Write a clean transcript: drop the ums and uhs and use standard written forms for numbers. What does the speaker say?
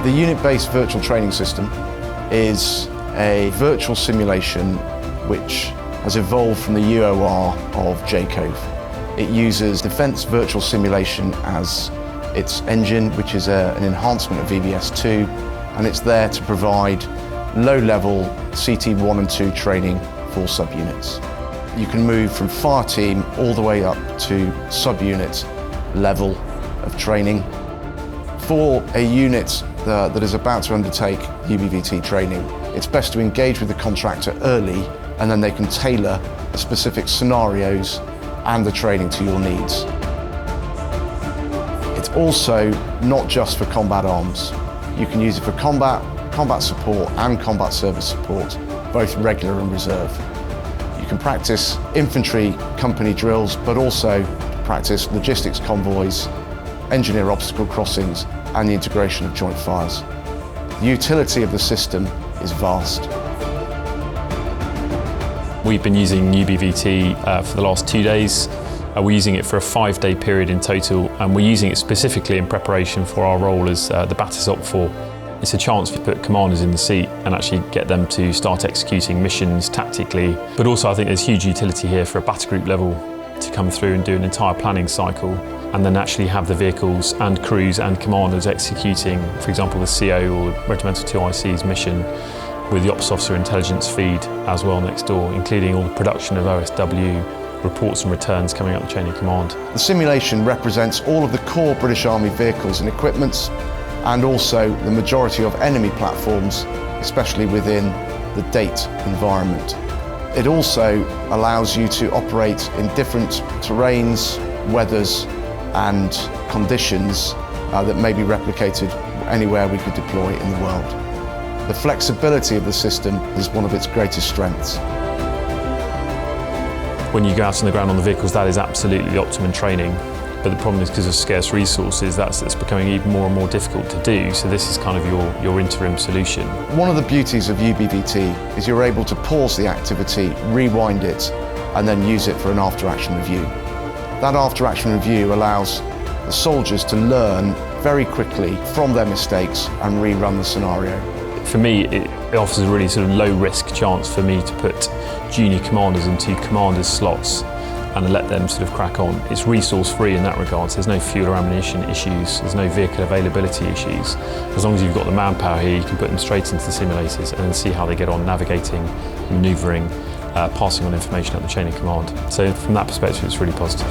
The unit-based virtual training system is a virtual simulation which has evolved from the UOR of JCOVE. It uses Defence Virtual Simulation as its engine, which is an enhancement of VBS2, and it's there to provide low-level CT1 and 2 training for subunits. You can move from fire team all the way up to subunit level of training. For a unit that is about to undertake UBVT training, it's best to engage with the contractor early, and then they can tailor the specific scenarios and the training to your needs. It's also not just for combat arms. You can use it for combat support and combat service support, both regular and reserve. You can practice infantry company drills, but also practice logistics convoys, engineer obstacle crossings, and the integration of joint fires. The utility of the system is vast. We've been using UBVT for the last 2 days. We're using it for a 5-day period in total, and we're using it specifically in preparation for our role as the BATIS Op 4. It's a chance to put commanders in the seat and actually get them to start executing missions tactically. But also I think there's huge utility here for a battle group level to come through and do an entire planning cycle, and then actually have the vehicles and crews and commanders executing, for example, the CO or Regimental 2IC's mission with the Ops Officer intelligence feed as well next door, including all the production of OSW, reports and returns coming up the chain of command. The simulation represents all of the core British Army vehicles and equipments, and also the majority of enemy platforms, especially within the DATE environment. It also allows you to operate in different terrains, weathers, and conditions that may be replicated anywhere we could deploy in the world. The flexibility of the system is one of its greatest strengths. When you go out on the ground on the vehicles, that is absolutely the optimum training. But the problem is, because of scarce resources, that's becoming even more and more difficult to do. So this is kind of your interim solution. One of the beauties of UBVT is you're able to pause the activity, rewind it, and then use it for an after-action review. That after-action review allows the soldiers to learn very quickly from their mistakes and rerun the scenario. For me, it offers a really sort of low-risk chance for me to put junior commanders into commanders' slots and let them sort of crack on. It's resource-free in that regard, so there's no fuel or ammunition issues, there's no vehicle availability issues. As long as you've got the manpower here, you can put them straight into the simulators and then see how they get on navigating, manoeuvring, passing on information up the chain of command. So from that perspective, it's really positive.